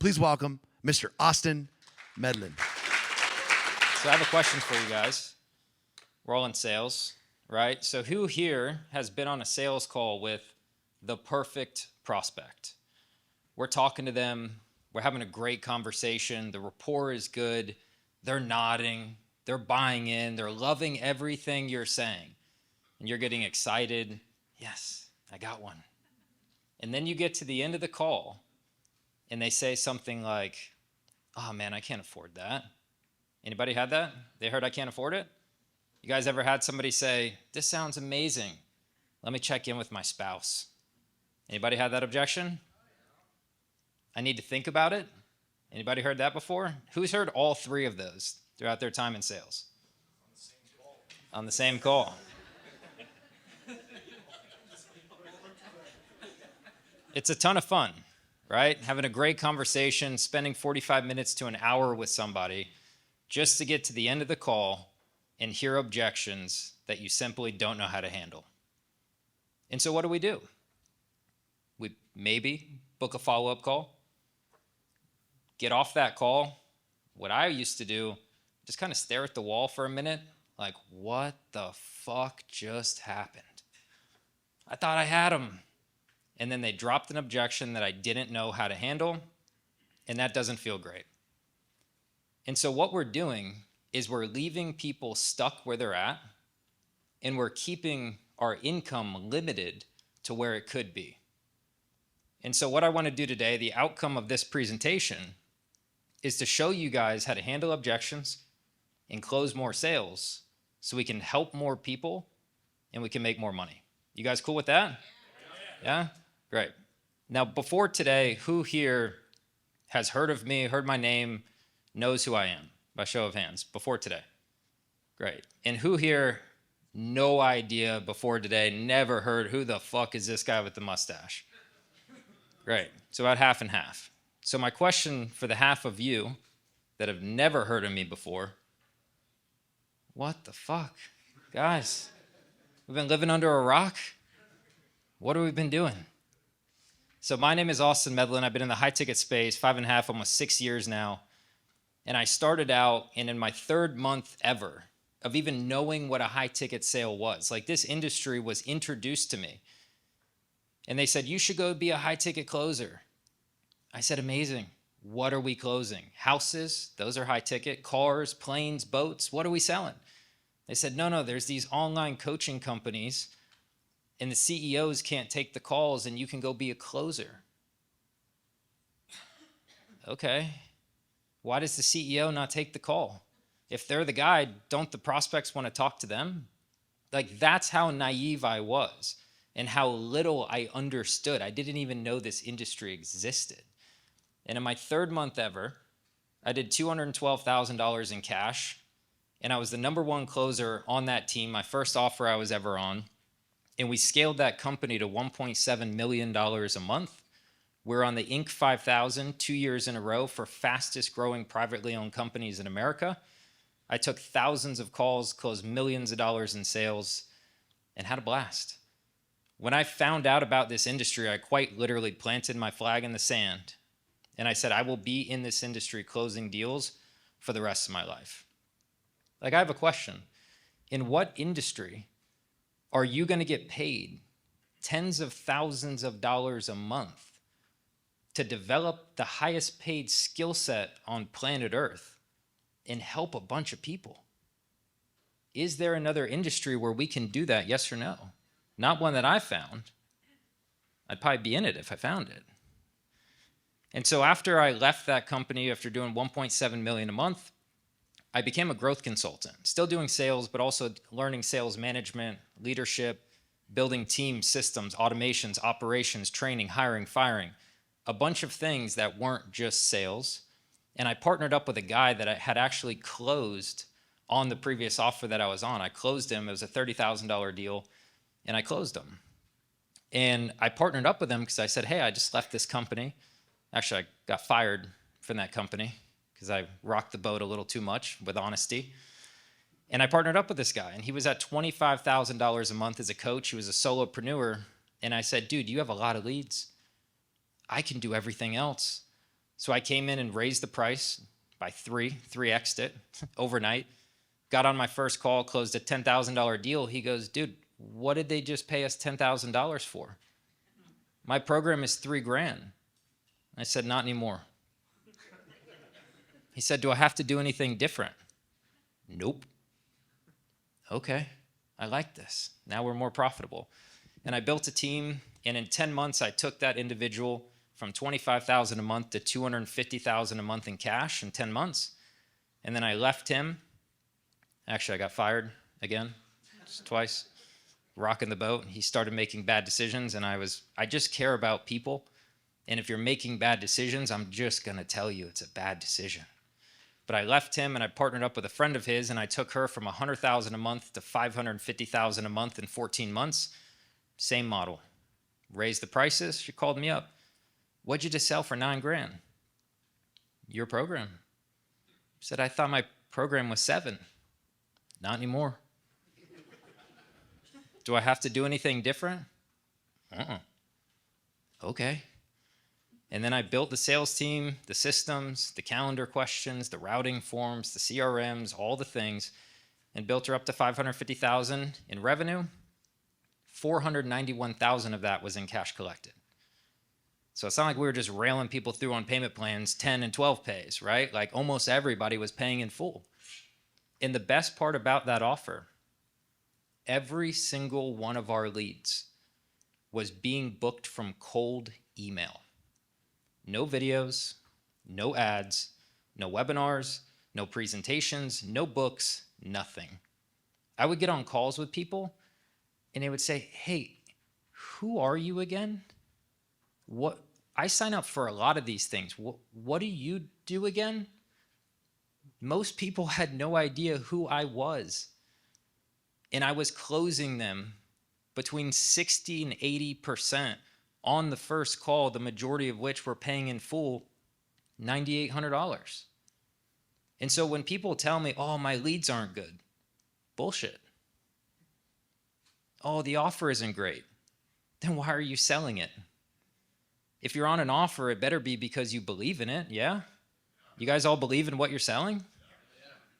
Please welcome Mr. Austin Medlin. So I have a question for you guys. We're all in sales, right? So who here has been on a sales call with the perfect prospect? We're talking to them. We're having a great conversation. The rapport is good. They're nodding. They're buying in. They're loving everything you're saying. And you're getting excited. Yes, I got one. And then you get to the end of the call and they say something like, oh man, I can't afford that. Anybody had that? They heard I can't afford it? You guys ever had somebody say, this sounds amazing. Let me check in with my spouse. Anybody had that objection? I need to think about it. Anybody heard that before? Who's heard all three of those throughout their time in sales? On the same call. It's a ton of fun, right? Having a great conversation, spending 45 minutes to an hour with somebody just to get to the end of the call and hear objections that you simply don't know how to handle. And so what do? We maybe book a follow-up call, get off that call. What I used to do, just kind of stare at the wall for a minute, like, what the fuck just happened? I thought I had him. And then they dropped an objection that I didn't know how to handle, and that doesn't feel great. And so what we're doing is we're leaving people stuck where they're at, and we're keeping our income limited to where it could be. And so what I want to do today, the outcome of this presentation, is to show you guys how to handle objections and close more sales so we can help more people and we can make more money. You guys cool with that? Yeah? Great. Now, before today, who here has heard of me, heard my name, knows who I am? By show of hands, before today. Great. And who here, no idea before today, never heard, who the fuck is this guy with the mustache? Great. So about half and half. So my question for the half of you that have never heard of me before, what the fuck? Guys, we've been living under a rock? What have we been doing? So my name is Austin Medlin. I've been in the high ticket space 5.5, almost 6 years now. And I started out, and in my third month ever of even knowing what a high ticket sale was, like this industry was introduced to me. And they said, you should go be a high ticket closer. I said, amazing. What are we closing? Houses, those are high ticket. Cars, planes, boats, what are we selling? They said, no, there's these online coaching companies and the CEOs can't take the calls and you can go be a closer. Okay. Why does the CEO not take the call? If they're the guy, don't the prospects want to talk to them? Like, that's how naive I was and how little I understood. I didn't even know this industry existed. And in my third month ever, I did $212,000 in cash, and I was the number one closer on that team, my first offer I was ever on. And we scaled that company to $1.7 million a month. We're on the Inc. 5000 2 years in a row for fastest growing privately owned companies in America. I took thousands of calls, closed millions of dollars in sales, and had a blast. When I found out about this industry, I quite literally planted my flag in the sand. And I said, I will be in this industry closing deals for the rest of my life. Like, I have a question. In what industry are you going to get paid tens of thousands of dollars a month to develop the highest paid skill set on planet Earth and help a bunch of people? Is there another industry where we can do that, yes or no? Not one that I found. I'd probably be in it if I found it. And so after I left that company, after doing $1.7 million a month, I became a growth consultant, still doing sales, but also learning sales management, leadership, building team systems, automations, operations, training, hiring, firing, a bunch of things that weren't just sales. And I partnered up with a guy that I had actually closed on the previous offer that I was on. I closed him. It was a $30,000 deal, and I closed him. And I partnered up with him because I said, hey, I just left this company. Actually, I got fired from that company because I rocked the boat a little too much with honesty. And I partnered up with this guy, and he was at $25,000 a month as a coach. He was a solopreneur. And I said, dude, you have a lot of leads. I can do everything else. So I came in and raised the price by 3x'd it overnight. Got on my first call, closed a $10,000 deal. He goes, dude, what did they just pay us $10,000 for? My program is $3,000. I said, not anymore. He said, do I have to do anything different? Nope. Okay, I like this. Now we're more profitable. And I built a team, and in 10 months, I took that individual from $25,000 a month to $250,000 a month in cash in 10 months. And then I left him. Actually, I got fired again, twice, rocking the boat. He started making bad decisions, and I just care about people. And if you're making bad decisions, I'm just gonna tell you it's a bad decision. But I left him and I partnered up with a friend of his, and I took her from $100,000 a month to $550,000 a month in 14 months. Same model. Raised the prices. She called me up. What'd you just sell for $9,000? Your program. Said, I thought my program was $7,000. Not anymore. Do I have to do anything different? Okay. And then I built the sales team, the systems, the calendar questions, the routing forms, the CRMs, all the things, and built her up to $550,000 in revenue. $491,000 of that was in cash collected. So it's not like we were just railing people through on payment plans, 10 and 12 pays, right? Like almost everybody was paying in full. And the best part about that offer, every single one of our leads was being booked from cold email. No videos, no ads, no webinars, no presentations, no books, nothing. I would get on calls with people and they would say, hey, who are you again? What? I sign up for a lot of these things. What do you do again? Most people had no idea who I was. And I was closing them between 60 and 80% on the first call, the majority of which were paying in full $9,800. And so when people tell me, oh, my leads aren't good, bullshit. Oh, the offer isn't great. Then why are you selling it? If you're on an offer, it better be because you believe in it, yeah? You guys all believe in what you're selling?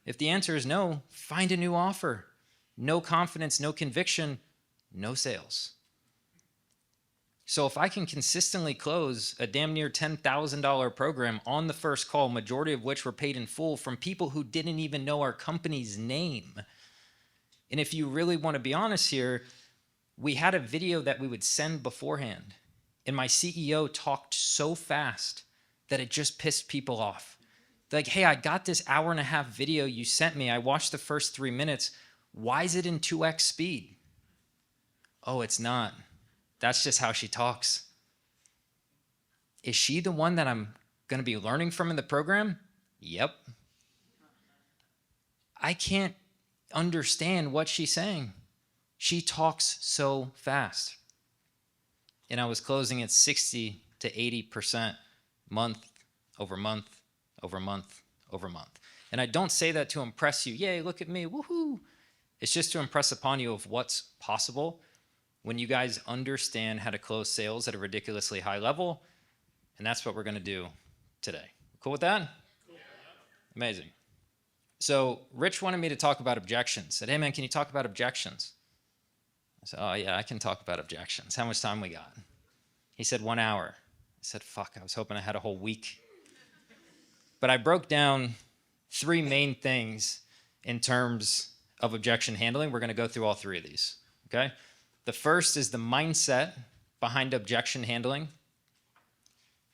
If the answer is no, find a new offer. No confidence, no conviction, no sales. So if I can consistently close a damn near $10,000 program on the first call, majority of which were paid in full from people who didn't even know our company's name. And if you really want to be honest here, we had a video that we would send beforehand. And my CEO talked so fast that it just pissed people off. They're like, hey, I got this hour-and-a-half video you sent me. I watched the first 3 minutes. Why is it in 2x speed? Oh, it's not. That's just how she talks. Is she the one that I'm going to be learning from in the program? Yep. I can't understand what she's saying. She talks so fast. And I was closing at 60 to 80% month over month over month over month. And I don't say that to impress you. Yay, look at me, woohoo. It's just to impress upon you of what's possible when you guys understand how to close sales at a ridiculously high level. And that's what we're going to do today. Cool with that? Cool. Amazing. So Rich wanted me to talk about objections. Said, hey man, can you talk about objections? I said, oh yeah, I can talk about objections. How much time we got? He said 1 hour. I said, fuck, I was hoping I had a whole week. But I broke down 3 main things in terms of objection handling. We're going to go through all 3 of these, okay? The first is the mindset behind objection handling.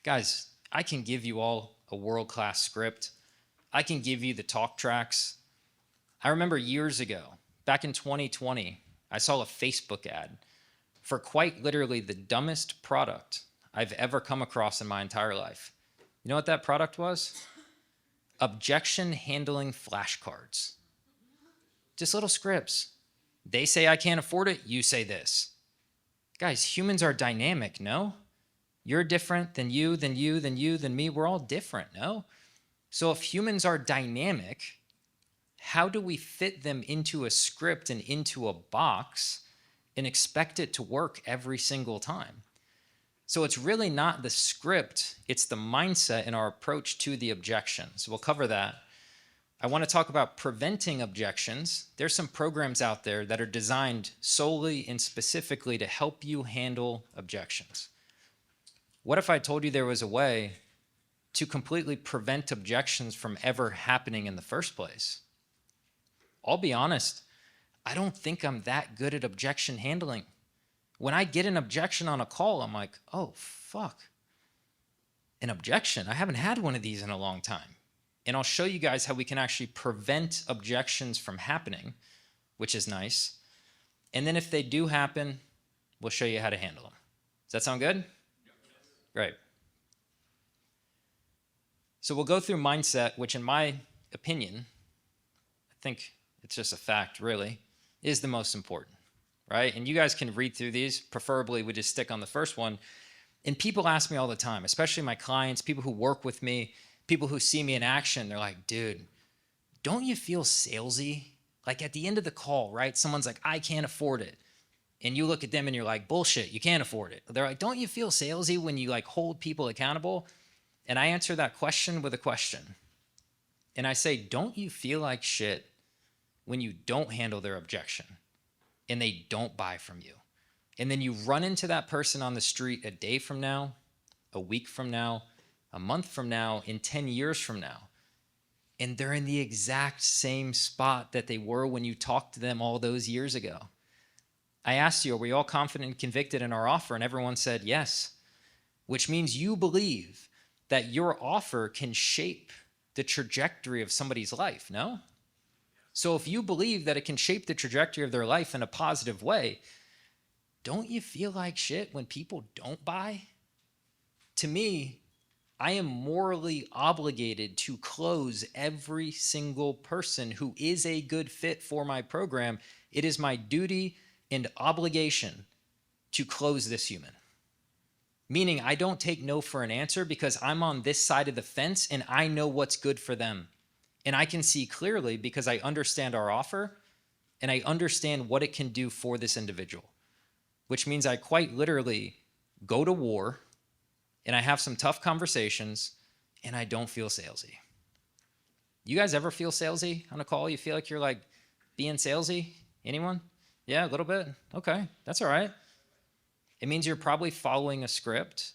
Guys, I can give you all a world-class script. I can give you the talk tracks. I remember years ago, back in 2020, I saw a Facebook ad for quite literally the dumbest product I've ever come across in my entire life. You know what that product was? Objection handling flashcards. Just little scripts. They say I can't afford it, you say this. Guys, humans are dynamic, no? You're different than you, than you, than you, than me. We're all different, no? So if humans are dynamic, how do we fit them into a script and into a box and expect it to work every single time? So it's really not the script, it's the mindset and our approach to the objections. We'll cover that. I want to talk about preventing objections. There's some programs out there that are designed solely and specifically to help you handle objections. What if I told you there was a way to completely prevent objections from ever happening in the first place? I'll be honest, I don't think I'm that good at objection handling. When I get an objection on a call, I'm like, oh, fuck. An objection? I haven't had one of these in a long time. And I'll show you guys how we can actually prevent objections from happening, which is nice. And then if they do happen, we'll show you how to handle them. Does that sound good? Great. So we'll go through mindset, which in my opinion, I think it's just a fact really, is the most important, right? And you guys can read through these. Preferably we just stick on the first one. And people ask me all the time, especially my clients, people who work with me, people who see me in action, they're like, dude, don't you feel salesy? Like at the end of the call, right? Someone's like, I can't afford it. And you look at them and you're like, bullshit, you can't afford it. They're like, don't you feel salesy when you like hold people accountable? And I answer that question with a question. And I say, don't you feel like shit when you don't handle their objection and they don't buy from you? And then you run into that person on the street a day from now, a week from now, a month from now, in 10 years from now, and they're in the exact same spot that they were when you talked to them all those years ago. I asked you, are we all confident and convicted in our offer? And everyone said yes, which means you believe that your offer can shape the trajectory of somebody's life, no? So if you believe that it can shape the trajectory of their life in a positive way, don't you feel like shit when people don't buy? To me, I am morally obligated to close every single person who is a good fit for my program. It is my duty and obligation to close this human. Meaning I don't take no for an answer because I'm on this side of the fence and I know what's good for them. And I can see clearly because I understand our offer and I understand what it can do for this individual, which means I quite literally go to war and I have some tough conversations and I don't feel salesy. You guys ever feel salesy on a call? You feel like you're like being salesy? Anyone? Yeah, a little bit. Okay, that's all right. It means you're probably following a script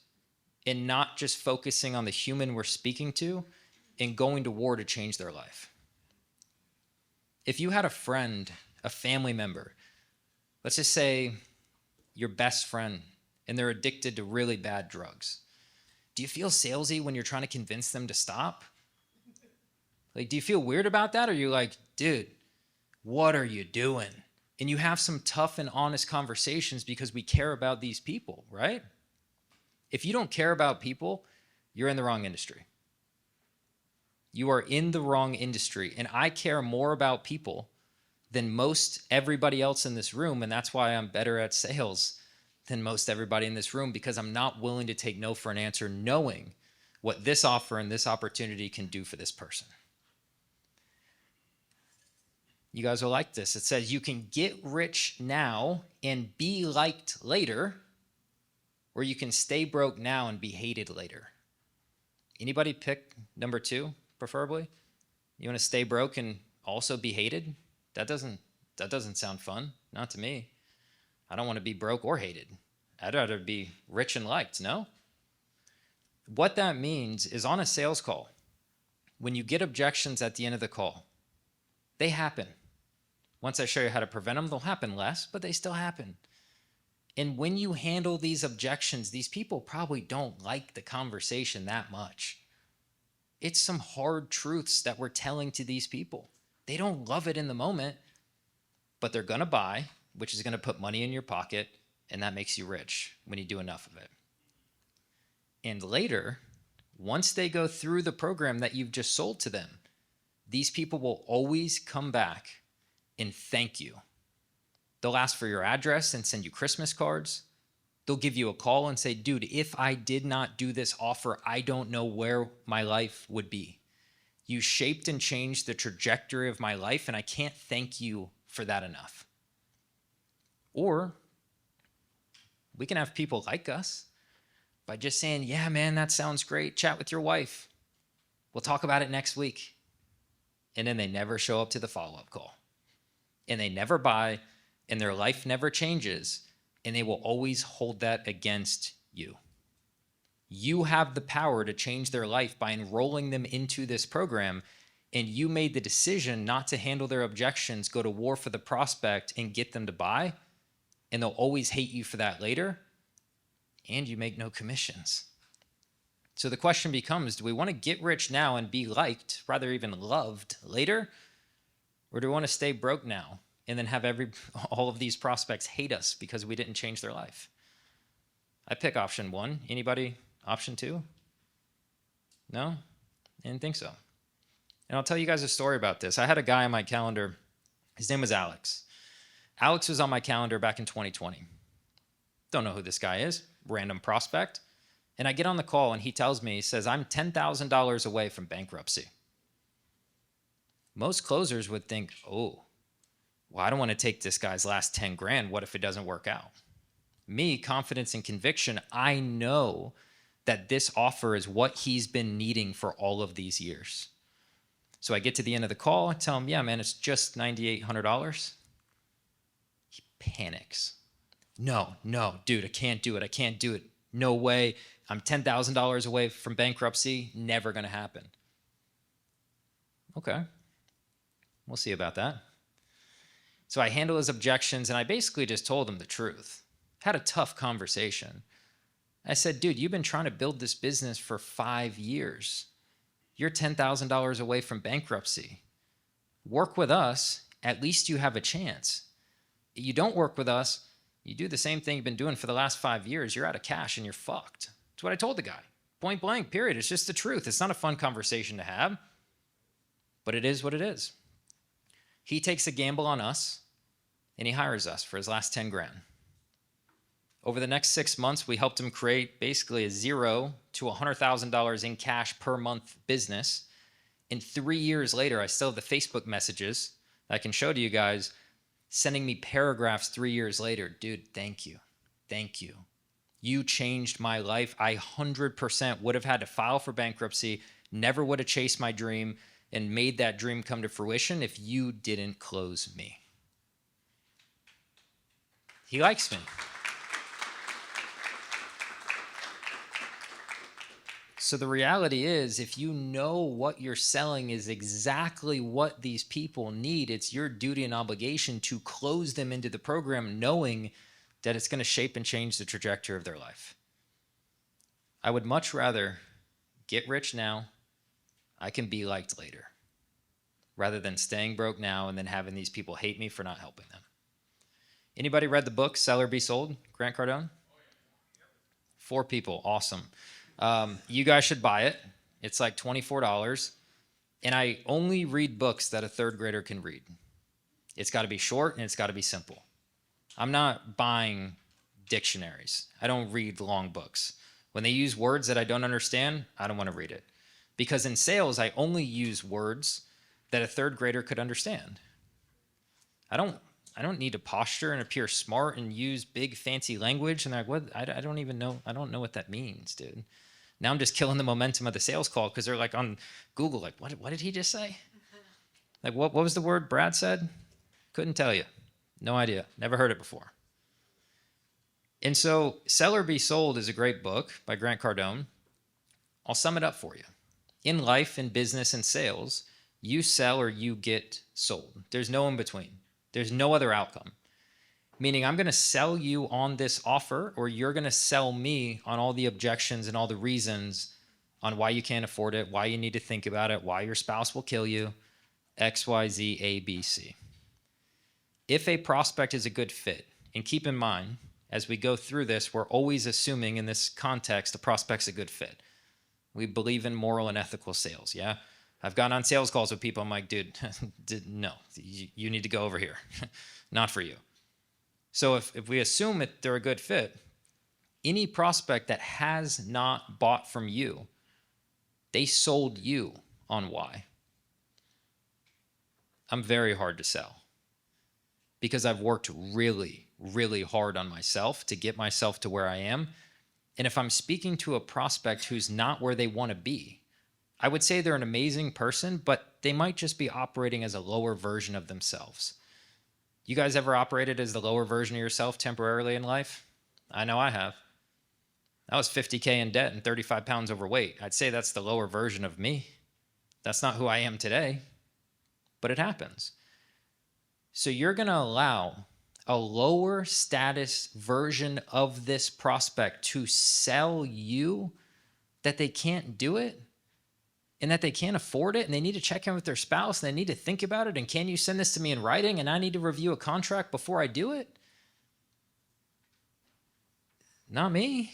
and not just focusing on the human we're speaking to and going to war to change their life. If you had a friend, a family member, let's just say your best friend, and they're addicted to really bad drugs, do you feel salesy when you're trying to convince them to stop? Like, do you feel weird about that? Or are you like, dude, what are you doing? And you have some tough and honest conversations because we care about these people, right? If you don't care about people, you're in the wrong industry. You are in the wrong industry. And I care more about people than most everybody else in this room. And that's why I'm better at sales than most everybody in this room, because I'm not willing to take no for an answer, knowing what this offer and this opportunity can do for this person. You guys will like this. It says you can get rich now and be liked later, or you can stay broke now and be hated later. Anybody pick number 2, preferably? You want to stay broke and also be hated? That doesn't sound fun. Not to me. I don't want to be broke or hated. I'd rather be rich and liked, no? What that means is on a sales call, when you get objections at the end of the call, they happen. Once I show you how to prevent them, they'll happen less, but they still happen. And when you handle these objections, these people probably don't like the conversation that much. It's some hard truths that we're telling to these people. They don't love it in the moment, but they're going to buy, which is going to put money in your pocket, and that makes you rich when you do enough of it. And later, once they go through the program that you've just sold to them, these people will always come back and thank you. They'll ask for your address and send you Christmas cards. They'll give you a call and say, dude, if I did not do this offer, I don't know where my life would be. You shaped and changed the trajectory of my life, and I can't thank you for that enough. Or we can have people like us. by just saying, yeah, man, that sounds great. Chat with your wife. We'll talk about it next week. And then they never show up to the follow-up call. And they never buy, and their life never changes, and they will always hold that against you. You have the power to change their life by enrolling them into this program, and you made the decision not to handle their objections, go to war for the prospect, and get them to buy, and they'll always hate you for that later, and you make no commissions. So the question becomes, do we want to get rich now and be liked, rather even loved later? Or do we want to stay broke now and then have all of these prospects hate us because we didn't change their life? I pick option 1. Anybody option 2? No? I didn't think so. And I'll tell you guys a story about this. I had a guy on my calendar. His name was Alex. Alex was on my calendar back in 2020. Don't know who this guy is. Random prospect. And I get on the call and he tells me, he says, I'm $10,000 away from bankruptcy. Most closers would think, oh, well, I don't want to take this guy's last 10 grand. What if it doesn't work out? Me, confidence and conviction, I know that this offer is what he's been needing for all of these years. So I get to the end of the call, I tell him, yeah, man, it's just $9,800. He panics. No, dude, I can't do it. No way. I'm $10,000 away from bankruptcy. Never going to happen. Okay. We'll see about that. So I handle his objections, and I basically just told him the truth. Had a tough conversation. I said, dude, you've been trying to build this business for 5 years. You're $10,000 away from bankruptcy. Work with us, at least you have a chance. You don't work with us, you do the same thing you've been doing for the last 5 years, you're out of cash and you're fucked. That's what I told the guy. Point blank, period. It's just the truth. It's not a fun conversation to have, but it is what it is. He takes a gamble on us, and he hires us for his last 10 grand. Over the next 6 months, we helped him create basically a $0 to $100,000 in cash per month business. And 3 years later, I still have the Facebook messages that I can show to you guys, sending me paragraphs 3 years later. Dude, thank you. Thank you. You changed my life. I 100% would have had to file for bankruptcy, never would have chased my dream and made that dream come to fruition if you didn't close me. He likes me. So the reality is, if you know what you're selling is exactly what these people need, it's your duty and obligation to close them into the program knowing that it's going to shape and change the trajectory of their life. I would much rather get rich now, I can be liked later, rather than staying broke now and then having these people hate me for not helping them. Anybody read the book, Sell or Be Sold, Grant Cardone? 4 people, awesome. You guys should buy it. It's like $24. And I only read books that a 3rd grader can read. It's got to be short and it's got to be simple. I'm not buying dictionaries. I don't read long books. When they use words that I don't understand, I don't want to read it. Because in sales, I only use words that a 3rd grader could understand. I don't need to posture and appear smart and use big fancy language. And I don't even know. I don't know what that means, dude. Now I'm just killing the momentum of the sales call because they're like on Google, like, what did he just say? Like, what was the word Brad said? Couldn't tell you. No idea. Never heard it before. And so Sell or Be Sold is a great book by Grant Cardone. I'll sum it up for you. In life, in business, and sales, you sell or you get sold. There's no in between. There's no other outcome. Meaning I'm going to sell you on this offer, or you're going to sell me on all the objections and all the reasons on why you can't afford it, why you need to think about it, why your spouse will kill you, X, Y, Z, A, B, C. If a prospect is a good fit, and keep in mind, as we go through this, we're always assuming in this context the prospect's a good fit. We believe in moral and ethical sales, yeah? I've gone on sales calls with people, I'm like, dude, no, you need to go over here. Not for you. So if we assume that they're a good fit, any prospect that has not bought from you, they sold you on why. I'm very hard to sell because I've worked really, really hard on myself to get myself to where I am. And if I'm speaking to a prospect who's not where they want to be, I would say they're an amazing person, but they might just be operating as a lower version of themselves. You guys ever operated as the lower version of yourself temporarily in life? I know I have. I was 50K in debt and 35 pounds overweight. I'd say that's the lower version of me. That's not who I am today, but it happens. So you're going to allow a lower status version of this prospect to sell you that they can't do it and that they can't afford it and they need to check in with their spouse and they need to think about it and can you send this to me in writing and I need to review a contract before I do it? Not me.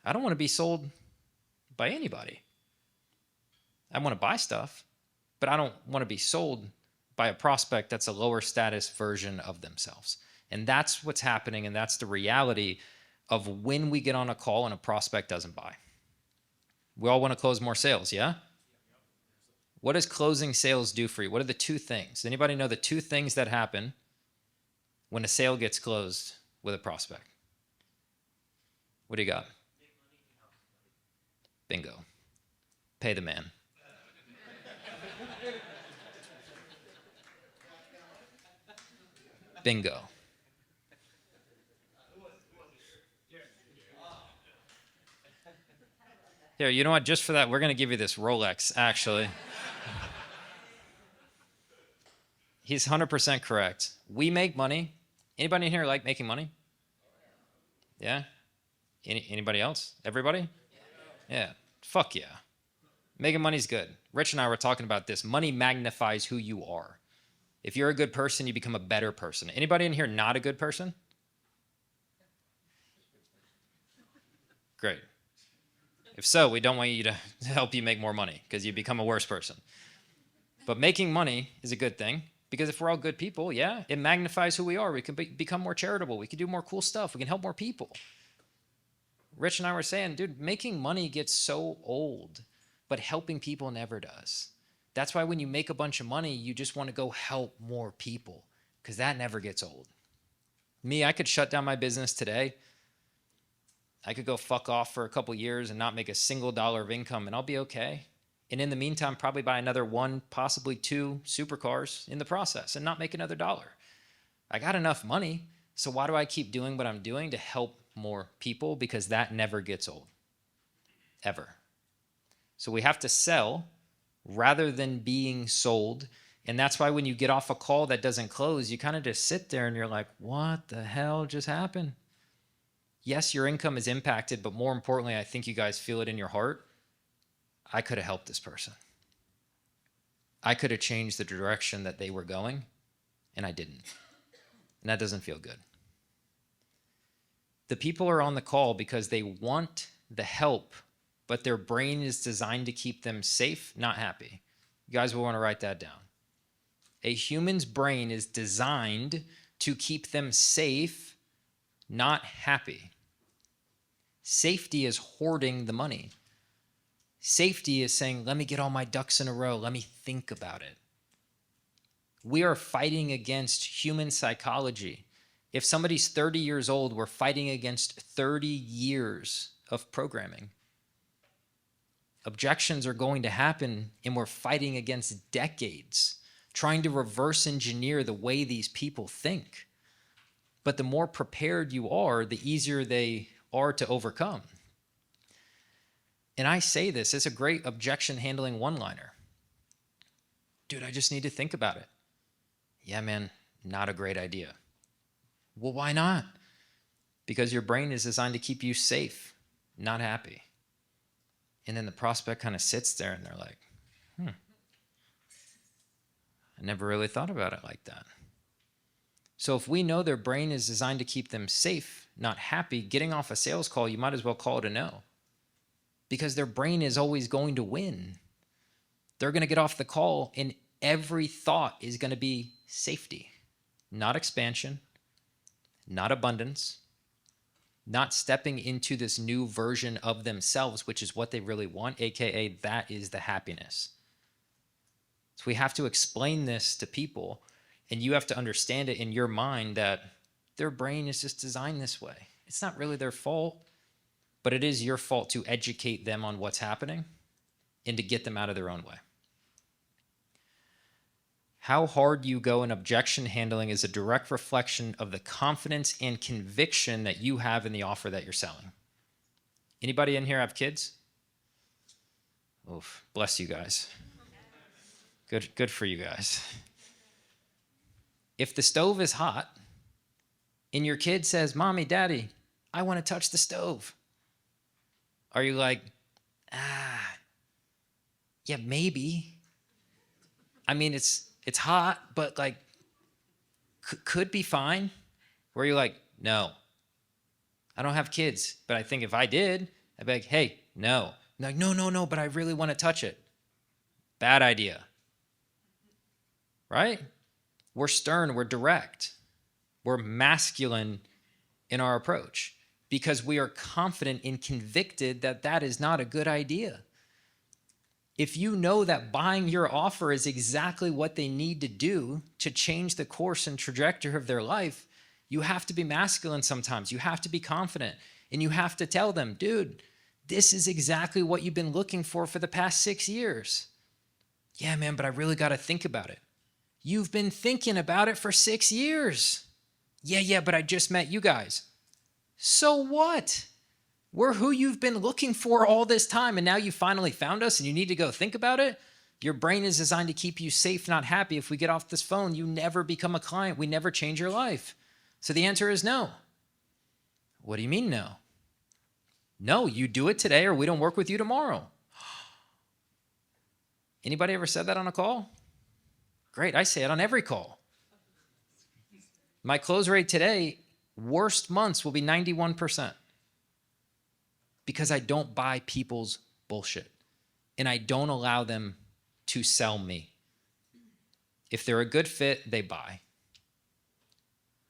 I don't want to be sold by anybody. I want to buy stuff, but I don't want to be sold by a prospect that's a lower status version of themselves. And that's what's happening, and that's the reality of when we get on a call and a prospect doesn't buy. We all want to close more sales, yeah? What does closing sales do for you? What are the two things? Anybody know the two things that happen when a sale gets closed with a prospect? What do you got? Bingo. Pay the man. Bingo. Here, you know what? Just for that, we're going to give you this Rolex, actually. He's 100% correct. We make money. Anybody in here like making money? Yeah? Anybody else? Everybody? Yeah. Fuck yeah. Making money's good. Rich and I were talking about this. Money magnifies who you are. If you're a good person, you become a better person. Anybody in here not a good person? Great. If so, we don't want you to help you make more money because you become a worse person. But making money is a good thing because if we're all good people, yeah, it magnifies who we are. We can become more charitable. We can do more cool stuff. We can help more people. Rich and I were saying, dude, making money gets so old, but helping people never does. That's why when you make a bunch of money, you just want to go help more people because that never gets old. Me, I could shut down my business today. I could go fuck off for a couple years and not make a single dollar of income and I'll be okay. And in the meantime, probably buy another 1, possibly 2 supercars in the process and not make another dollar. I got enough money, so why do I keep doing what I'm doing to help more people? Because that never gets old, ever. So we have to sell rather than being sold. And that's why when you get off a call that doesn't close, you kind of just sit there and you're like, what the hell just happened? Yes, your income is impacted, but more importantly, I think you guys feel it in your heart. I could have helped this person. I could have changed the direction that they were going, and I didn't. And that doesn't feel good. The people are on the call because they want the help, but their brain is designed to keep them safe, not happy. You guys will want to write that down. A human's brain is designed to keep them safe, not happy. Safety is hoarding the money. Safety is saying, let me get all my ducks in a row. Let me think about it. We are fighting against human psychology. If somebody's 30 years old, we're fighting against 30 years of programming. Objections are going to happen, and we're fighting against decades, trying to reverse engineer the way these people think. But the more prepared you are, the easier they are to overcome. And I say this, it's a great objection handling one-liner. Dude, I just need to think about it. Yeah, man, not a great idea. Well, why not? Because your brain is designed to keep you safe, not happy. And then the prospect kind of sits there and they're like, I never really thought about it like that. So if we know their brain is designed to keep them safe, not happy, getting off a sales call, you might as well call it a no. Because their brain is always going to win. They're going to get off the call and every thought is going to be safety, not expansion, not abundance, not stepping into this new version of themselves, which is what they really want, aka that is the happiness. So we have to explain this to people, and you have to understand it in your mind that their brain is just designed this way. It's not really their fault. but it is your fault to educate them on what's happening and to get them out of their own way. How hard you go in objection handling is a direct reflection of the confidence and conviction that you have in the offer that you're selling. Anybody in here have kids? Oof, bless you guys. Good for you guys. If the stove is hot and your kid says, "Mommy, Daddy, I want to touch the stove," are you like, yeah, maybe. I mean, it's hot, but like, could be fine. Where you're like, no, I don't have kids, but I think if I did, I'd be like, hey, no. I'm like, no, but I really want to touch it. Bad idea. Right? We're stern, we're direct. We're masculine in our approach because we are confident and convicted that that is not a good idea. If you know that buying your offer is exactly what they need to do to change the course and trajectory of their life, you have to be masculine sometimes. You have to be confident, and you have to tell them, dude, this is exactly what you've been looking for the past 6 years. Yeah, man, but I really got to think about it. You've been thinking about it for 6 years. Yeah, but I just met you guys. So what? We're who you've been looking for all this time, and now you finally found us and you need to go think about it? Your brain is designed to keep you safe, not happy. If we get off this phone, you never become a client. We never change your life. So the answer is no. What do you mean no? No, you do it today or we don't work with you tomorrow. Anybody ever said that on a call? Great, I say it on every call. My close rate today, worst months will be 91%. Because I don't buy people's bullshit. And I don't allow them to sell me. If they're a good fit, they buy.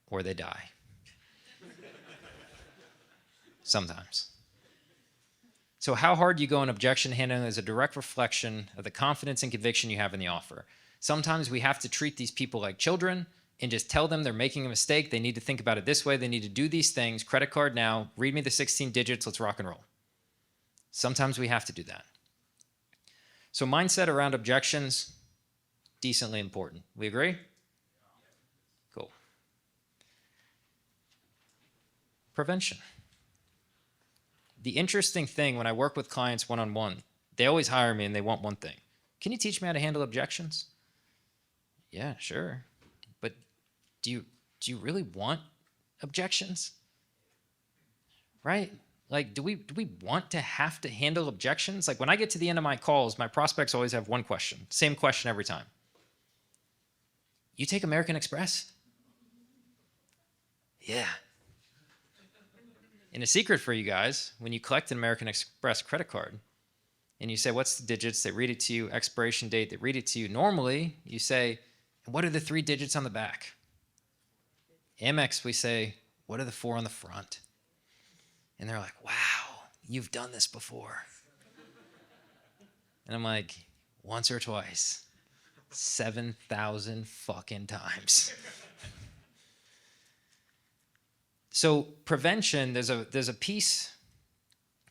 Or they die. Sometimes. So how hard you go in objection handling is a direct reflection of the confidence and conviction you have in the offer. Sometimes we have to treat these people like children and just tell them they're making a mistake. They need to think about it this way. They need to do these things. Credit card now. Read me the 16 digits. Let's rock and roll. Sometimes we have to do that. So mindset around objections, decently important. We agree? Cool. Prevention. The interesting thing when I work with clients one-on-one, they always hire me and they want one thing. Can you teach me how to handle objections? Yeah, sure. But do you really want objections? Right? Like, do we want to have to handle objections? Like when I get to the end of my calls, my prospects always have one question. Same question every time. You take American Express? Yeah. And a secret for you guys, when you collect an American Express credit card and you say, what's the digits? They read it to you, expiration date, they read it to you. Normally, you say, what are the 3 digits on the back? Amex, we say, what are the 4 on the front? And they're like, wow, you've done this before. And I'm like, once or twice, 7,000 fucking times. So prevention, there's a piece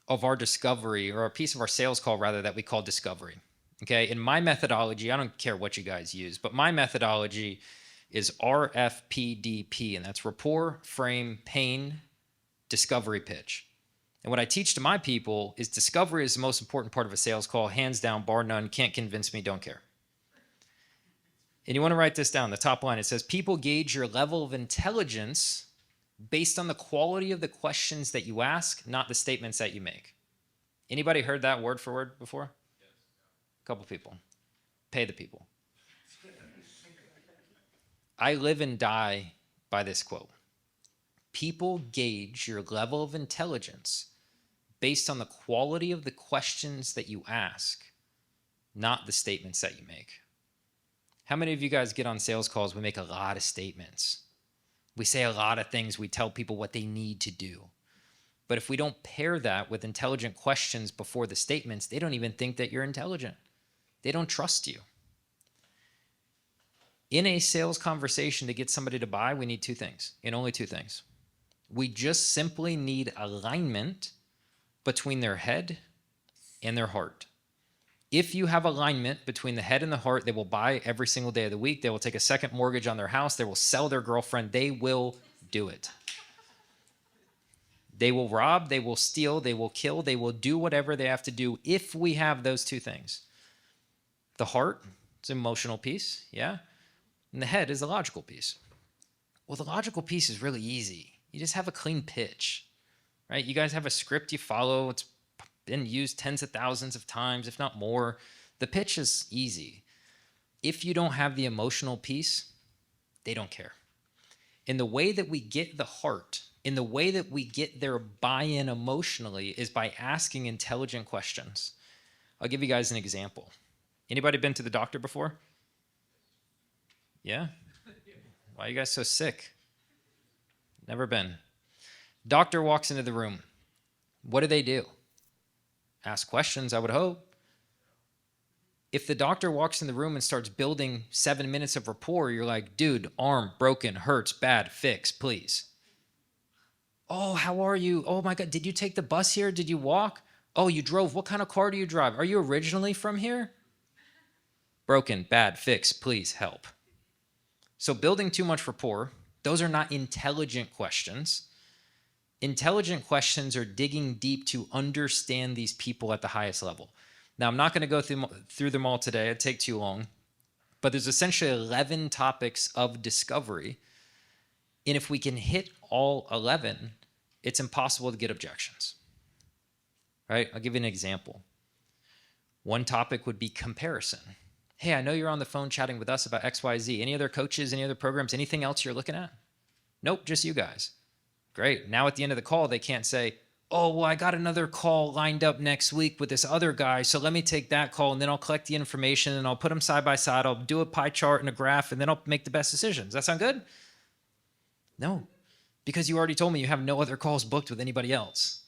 of our discovery, or a piece of our sales call rather, that we call discovery. Okay, in my methodology, I don't care what you guys use, but my methodology is RFPDP, and that's rapport, frame, pain, discovery, pitch. And what I teach to my people is discovery is the most important part of a sales call, hands down, bar none. Can't convince me, don't care. And you want to write this down, the top line. It says, people gauge your level of intelligence based on the quality of the questions that you ask, not the statements that you make. Anybody heard that word for word before? Yes. A couple people. Pay the people. I live and die by this quote. People gauge your level of intelligence based on the quality of the questions that you ask, not the statements that you make. How many of you guys get on sales calls? We make a lot of statements. We say a lot of things. We tell people what they need to do. But if we don't pair that with intelligent questions before the statements, they don't even think that you're intelligent. They don't trust you. In a sales conversation, to get somebody to buy, we need 2 things, and only 2 things. We just simply need alignment between their head and their heart. If you have alignment between the head and the heart, they will buy every single day of the week. They will take a second mortgage on their house. They will sell their girlfriend. They will do it. They will rob, they will steal, they will kill, they will do whatever they have to do if we have those two things. The heart is an emotional piece, yeah? And the head is the logical piece. Well, the logical piece is really easy. You just have a clean pitch, right? You guys have a script you follow. It's been used tens of thousands of times, if not more. The pitch is easy. If you don't have the emotional piece, they don't care. In the way that we get the heart, in the way that we get their buy-in emotionally is by asking intelligent questions. I'll give you guys an example. Anybody been to the doctor before? Yeah? Why are you guys so sick? Never been. Doctor walks into the room. What do? Ask questions, I would hope. If the doctor walks in the room and starts building 7 minutes of rapport, you're like, dude, arm broken, hurts, bad, fix, please. Oh, how are you? Oh my God, did you take the bus here? Did you walk? Oh, you drove. What kind of car do you drive? Are you originally from here? Broken, bad, fix, please help. So building too much rapport, those are not intelligent questions. Intelligent questions are digging deep to understand these people at the highest level. Now, I'm not going to go through them all today. It'd take too long. But there's essentially 11 topics of discovery. And if we can hit all 11, it's impossible to get objections. Right? I'll give you an example. One topic would be comparison. Hey, I know you're on the phone chatting with us about XYZ. Any other coaches, any other programs, anything else you're looking at? Nope, just you guys. Great. Now at the end of the call, they can't say, oh, well, I got another call lined up next week with this other guy, so let me take that call, and then I'll collect the information, and I'll put them side by side. I'll do a pie chart and a graph, and then I'll make the best decisions. Does that sound good? No, because you already told me you have no other calls booked with anybody else.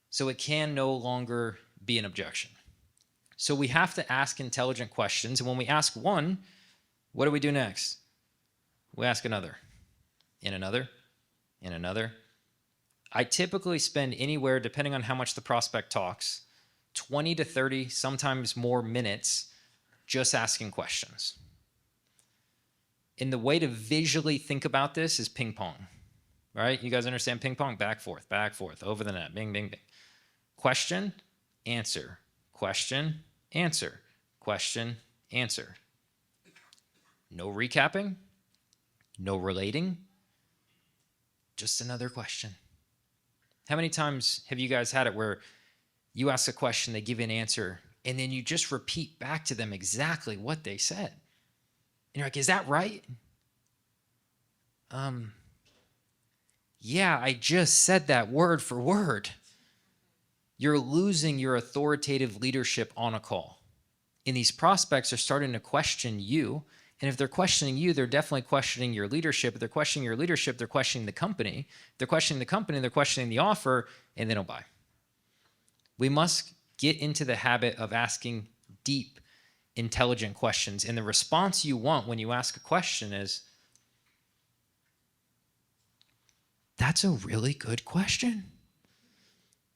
So it can no longer be an objection. So we have to ask intelligent questions, and when we ask one, what do we do next? We ask another, and another, and another. I typically spend anywhere, depending on how much the prospect talks, 20 to 30, sometimes more minutes just asking questions. And the way to visually think about this is ping pong, right? You guys understand ping pong? Back, forth, over the net, bing, bing, bing. Question, answer, question, answer, question, answer. No recapping, no relating, just another question. How many times have you guys had it where you ask a question, they give you an answer, and then you just repeat back to them exactly what they said? And you're like, is that right? Yeah, I just said that word for word. You're losing your authoritative leadership on a call. And these prospects are starting to question you. And if they're questioning you, they're definitely questioning your leadership. If they're questioning your leadership, they're questioning the company. If they're questioning the company, they're questioning the offer, and they don't buy. We must get into the habit of asking deep, intelligent questions. And the response you want when you ask a question is, that's a really good question.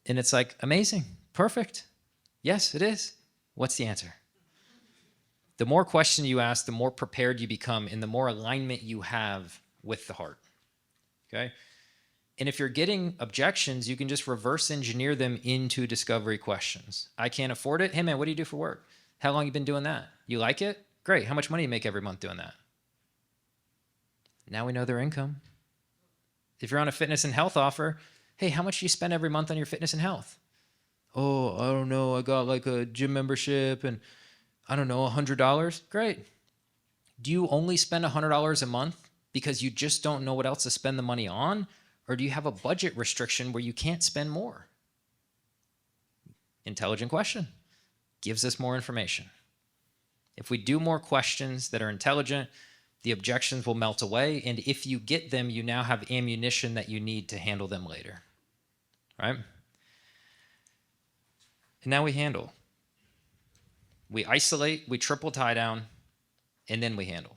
And it's like, amazing, perfect. Yes, it is. What's the answer? The more questions you ask, the more prepared you become, and the more alignment you have with the heart, okay? And if you're getting objections, you can just reverse engineer them into discovery questions. I can't afford it. Hey, man, what do you do for work? How long have you been doing that? You like it? Great. How much money do you make every month doing that? Now we know their income. If you're on a fitness and health offer, hey, how much do you spend every month on your fitness and health? Oh, I don't know. I got like a gym membership and I don't know, $100. Great. Do you only spend $100 a month because you just don't know what else to spend the money on? Or do you have a budget restriction where you can't spend more? Intelligent question. Gives us more information. If we do more questions that are intelligent, the objections will melt away. And if you get them, you now have ammunition that you need to handle them later. Right? And now we handle. We isolate, we triple tie down, and then we handle.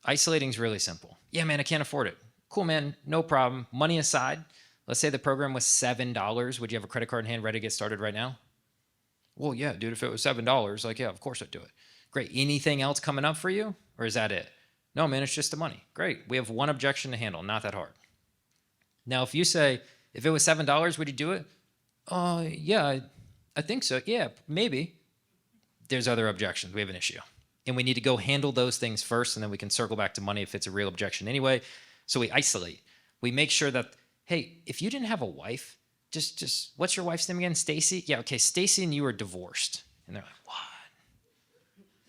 Isolating is really simple. Yeah, man, I can't afford it. Cool, man, no problem. Money aside, Let's say the program was $7. Would you have a credit card in hand ready to get started right now? Well, yeah, dude, if it was $7, like, yeah, of course I'd do it. Great. Anything else coming up for you? Or is that it? No, man, it's just the money. Great. We have one objection to handle, not that hard. Now, if you say, if it was $7, would you do it? Yeah, I think so. Yeah, maybe. There's other objections. We have an issue. And we need to go handle those things first, and then we can circle back to money if it's a real objection anyway. So we isolate. We make sure that, hey, if you didn't have a wife, just what's your wife's name again? Stacy? Yeah, okay, Stacy and you are divorced. And they're like, what?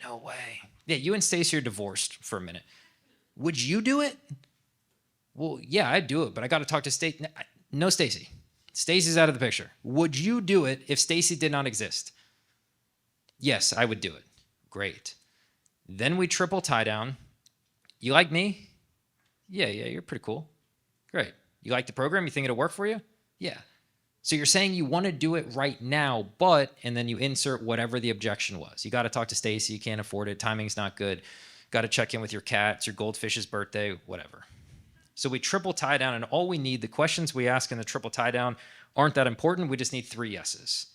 No way. Yeah, you and Stacy are divorced for a minute. Would you do it? Well, yeah, I'd do it, but I got to talk to Stacy. No, Stacy. Stacy's out of the picture. Would you do it if Stacy did not exist? Yes, I would do it. Great. Then we triple tie down. You like me? Yeah, you're pretty cool. Great. You like the program? You think it'll work for you? Yeah. So you're saying you want to do it right now, but, and then you insert whatever the objection was. You got to talk to Stacy. You can't afford it. Timing's not good. Got to check in with your cat. It's your goldfish's birthday, whatever. So we triple tie down, and all we need, the questions we ask in the triple tie down aren't that important. We just need 3 yeses.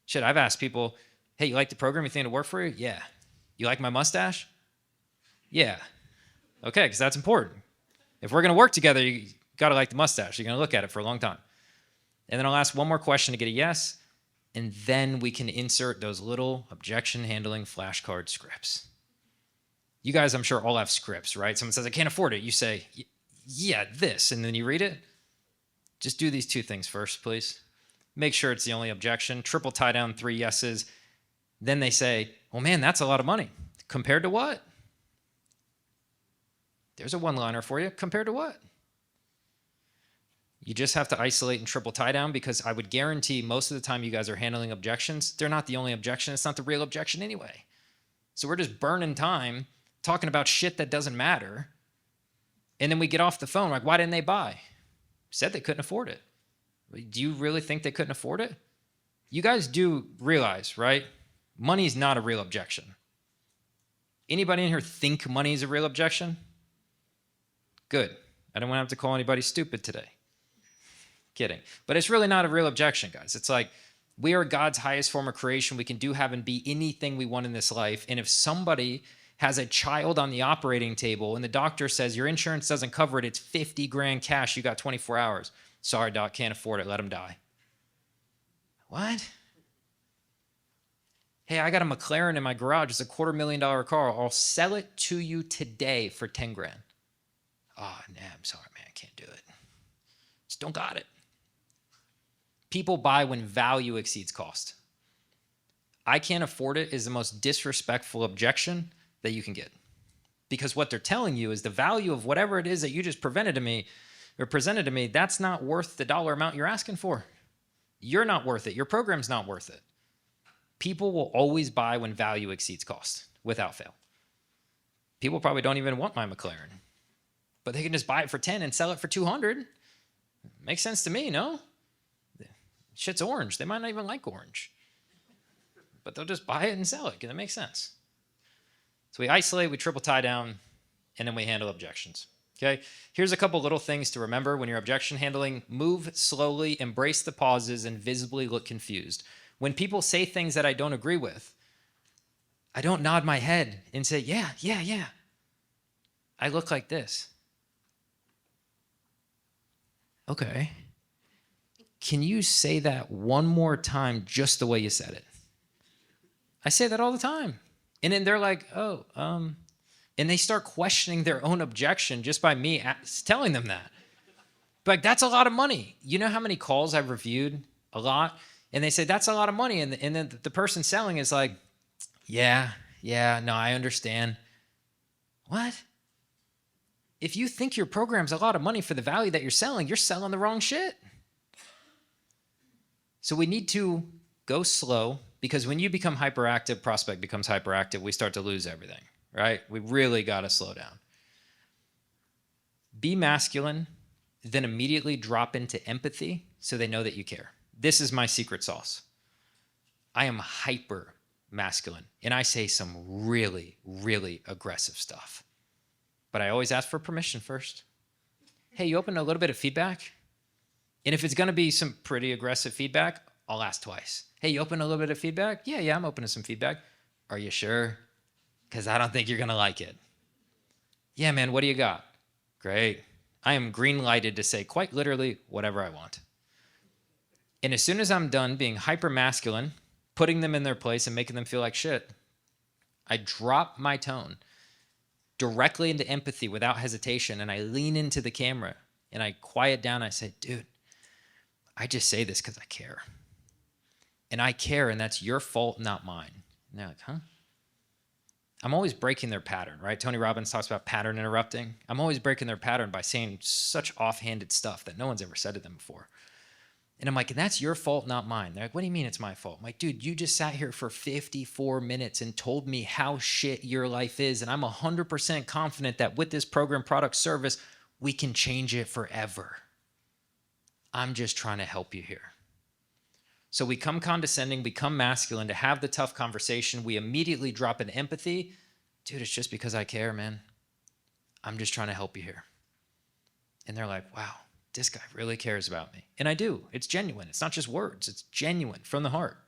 Shit, I've asked people, hey, you like the program? You think it'll work for you? Yeah. You like my mustache? Yeah. Okay, because that's important. If we're going to work together, you got to like the mustache. You're going to look at it for a long time. And then I'll ask one more question to get a yes, and then we can insert those little objection handling flashcard scripts. You guys, I'm sure, all have scripts, right? Someone says, I can't afford it. You say, yeah, this, and then you read it. Just do these 2 things first, please. Make sure it's the only objection. Triple tie down 3 yeses. Then they say, well, man, that's a lot of money. Compared to what? There's a one-liner for you. Compared to what? You just have to isolate and triple tie down, because I would guarantee most of the time you guys are handling objections, they're not the only objection. It's not the real objection anyway. So we're just burning time talking about shit that doesn't matter. And then we get off the phone, like, why didn't they buy? Said they couldn't afford it. Do you really think they couldn't afford it? You guys do realize, right? Money's not a real objection. Anybody in here think money is a real objection? Good. I don't want to have to call anybody stupid today. Kidding. But it's really not a real objection, guys. It's like, we are God's highest form of creation. We can do, have, and be anything we want in this life. And if somebody has a child on the operating table and the doctor says your insurance doesn't cover it, it's 50 grand cash, you got 24 hours. Sorry, doc, can't afford it. Let him die. What? Hey, I got a McLaren in my garage. It's a $250,000 car. I'll sell it to you today for 10 grand. Oh, nah, I'm sorry, man. I can't do it. Just don't got it. People buy when value exceeds cost. I can't afford it is the most disrespectful objection that you can get. Because what they're telling you is the value of whatever it is that you just presented to me, that's not worth the dollar amount you're asking for. You're not worth it. Your program's not worth it. People will always buy when value exceeds cost, without fail. People probably don't even want my McLaren, but they can just buy it for 10 and sell it for 200. Makes sense to me, no? Shit's orange. They might not even like orange, but they'll just buy it and sell it because it makes sense. So we isolate, we triple tie down, and then we handle objections. Okay, here's a couple little things to remember when you're objection handling. Move slowly, embrace the pauses, and visibly look confused. When people say things that I don't agree with, I don't nod my head and say, yeah. I look like this. Okay. Can you say that one more time just the way you said it? I say that all the time. And then they're like, and they start questioning their own objection just by me telling them that. But that's a lot of money. You know how many calls I've reviewed? A lot. And they say, that's a lot of money. And then the person selling is like, yeah, no, I understand. What? If you think your program's a lot of money for the value that you're selling the wrong shit. So we need to go slow, because when you become hyperactive, prospect becomes hyperactive, we start to lose everything, right? We really got to slow down. Be masculine, then immediately drop into empathy so they know that you care. This is my secret sauce. I am hyper masculine, and I say some really, really aggressive stuff. But I always ask for permission first. Hey, you open a little bit of feedback? And if it's going to be some pretty aggressive feedback, I'll ask twice. Hey, you open a little bit of feedback? Yeah, I'm open to some feedback. Are you sure? Because I don't think you're going to like it. Yeah, man, what do you got? Great. I am green lighted to say quite literally whatever I want. And as soon as I'm done being hyper masculine, putting them in their place and making them feel like shit, I drop my tone directly into empathy without hesitation, and I lean into the camera and I quiet down. I say, dude, I just say this because I care. And I care, and that's your fault, not mine. And they're like, huh? I'm always breaking their pattern, right? Tony Robbins talks about pattern interrupting. I'm always breaking their pattern by saying such offhanded stuff that no one's ever said to them before. And I'm like, and that's your fault, not mine. They're like, what do you mean it's my fault? I'm like, dude, you just sat here for 54 minutes and told me how shit your life is. And I'm 100% confident that with this program, product, service, we can change it forever. I'm just trying to help you here. So we come condescending, we come masculine to have the tough conversation. We immediately drop in empathy. Dude, it's just because I care, man. I'm just trying to help you here. And they're like, wow, this guy really cares about me. And I do. It's genuine. It's not just words. It's genuine from the heart.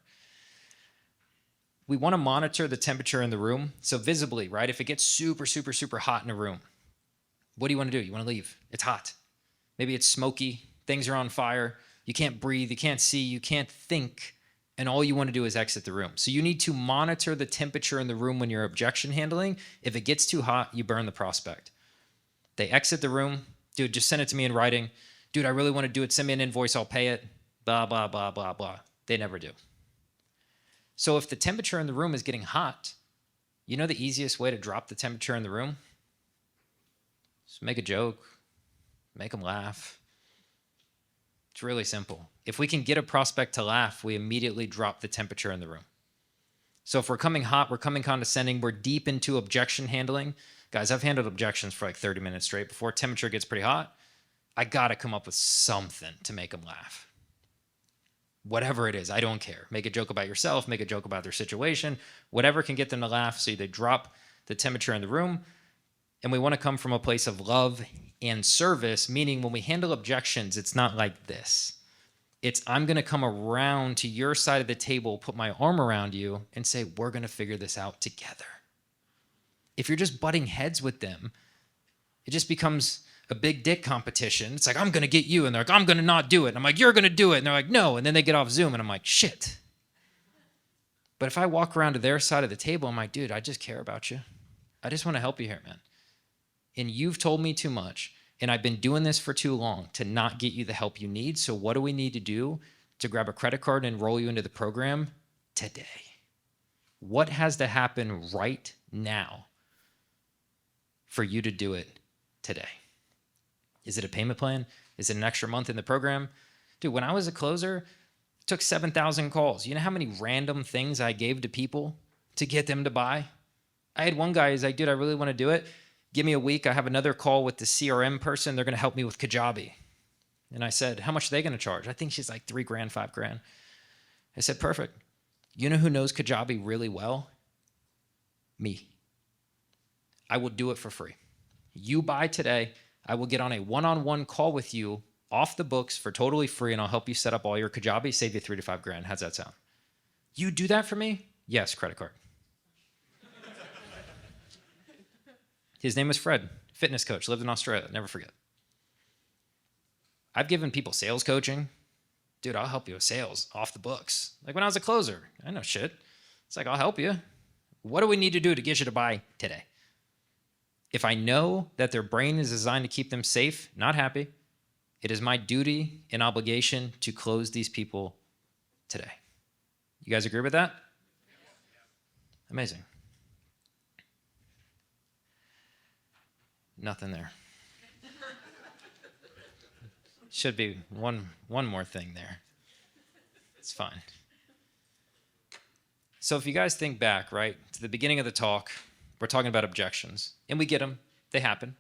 We want to monitor the temperature in the room. So visibly, right? If it gets super, super, super hot in a room, what do you want to do? You want to leave. It's hot. Maybe it's smoky. Things are on fire. You can't breathe, you can't see, you can't think, and all you want to do is exit the room. So you need to monitor the temperature in the room when you're objection handling. If it gets too hot, you burn the prospect. They exit the room. Dude, just send it to me in writing. Dude, I really want to do it. Send me an invoice, I'll pay it. Blah, blah, blah, blah, blah. They never do. So if the temperature in the room is getting hot, you know the easiest way to drop the temperature in the room? Just make a joke, make them laugh. It's really simple. If we can get a prospect to laugh, we immediately drop the temperature in the room. So if we're coming hot, we're coming condescending, we're deep into objection handling. Guys, I've handled objections for like 30 minutes straight. Before temperature gets pretty hot, I got to come up with something to make them laugh. Whatever it is, I don't care. Make a joke about yourself, make a joke about their situation, whatever can get them to laugh so they drop the temperature in the room. And we want to come from a place of love and service, meaning when we handle objections, it's not like this. It's I'm going to come around to your side of the table, put my arm around you, and say, we're going to figure this out together. If you're just butting heads with them, it just becomes a big dick competition. It's like, I'm going to get you. And they're like, I'm going to not do it. And I'm like, you're going to do it. And they're like, no. And then they get off Zoom, and I'm like, shit. But if I walk around to their side of the table, I'm like, dude, I just care about you. I just want to help you here, man. And you've told me too much, and I've been doing this for too long to not get you the help you need. So what do we need to do to grab a credit card and enroll you into the program today? What has to happen right now for you to do it today? Is it a payment plan? Is it an extra month in the program? Dude, when I was a closer, it took 7,000 calls. You know how many random things I gave to people to get them to buy? I had one guy who's like, dude, I really want to do it. Give me a week. I have another call with the CRM person. They're going to help me with Kajabi. And I said, how much are they going to charge? I think she's like $3,000, $5,000. I said, perfect. You know who knows Kajabi really well? Me. I will do it for free. You buy today. I will get on a one-on-one call with you off the books for totally free, and I'll help you set up all your Kajabi, save you $3,000 to $5,000. How's that sound? You do that for me? Yes, credit card. His name was Fred, fitness coach, lived in Australia, never forget. I've given people sales coaching. Dude, I'll help you with sales off the books. Like when I was a closer, I know shit. It's like, I'll help you. What do we need to do to get you to buy today? If I know that their brain is designed to keep them safe, not happy, it is my duty and obligation to close these people today. You guys agree with that? Amazing. Nothing there. Should be one more thing there. It's fine. So if you guys think back, right, to the beginning of the talk, we're talking about objections. And we get them. They happen,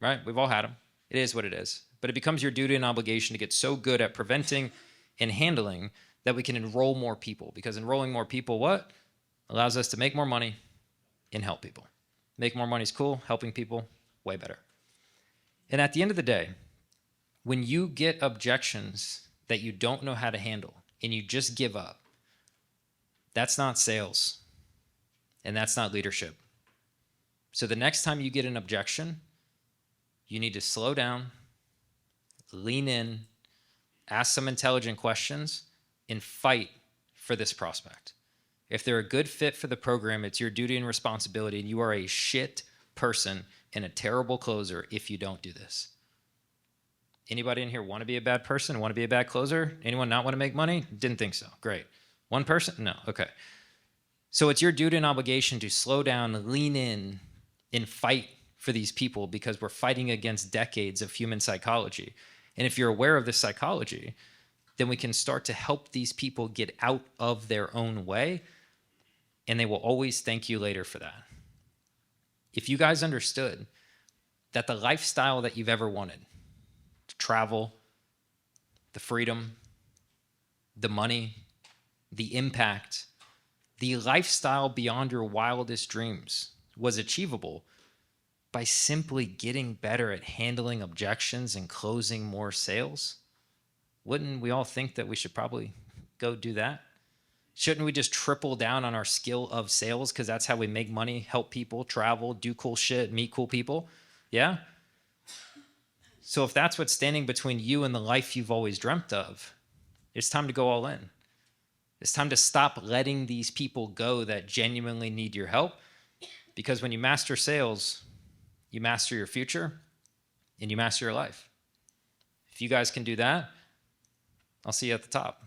right? We've all had them. It is what it is. But it becomes your duty and obligation to get so good at preventing and handling that we can enroll more people. Because enrolling more people, what? Allows us to make more money and help people. Make more money is cool. Helping people, way better. And at the end of the day, When you get objections that you don't know how to handle and you just give up, that's not sales and that's not leadership. So the next time you get an objection, you need to slow down, lean in, ask some intelligent questions, and fight for this prospect. If they're a good fit for the program, it's your duty and responsibility, and you are a shit person and a terrible closer if you don't do this. Anybody in here want to be a bad person, want to be a bad closer? Anyone not want to make money? Didn't think so. Great. One person? No. Okay. So it's your duty and obligation to slow down, lean in, and fight for these people, because we're fighting against decades of human psychology. And if you're aware of this psychology, then we can start to help these people get out of their own way, and they will always thank you later for that. If you guys understood that the lifestyle that you've ever wanted, to travel, the freedom, the money, the impact, the lifestyle beyond your wildest dreams was achievable by simply getting better at handling objections and closing more sales, wouldn't we all think that we should probably go do that? Shouldn't we just triple down on our skill of sales, because that's how we make money, help people, travel, do cool shit, meet cool people? Yeah? So if that's what's standing between you and the life you've always dreamt of, it's time to go all in. It's time to stop letting these people go that genuinely need your help, because when you master sales, you master your future and you master your life. If you guys can do that, I'll see you at the top.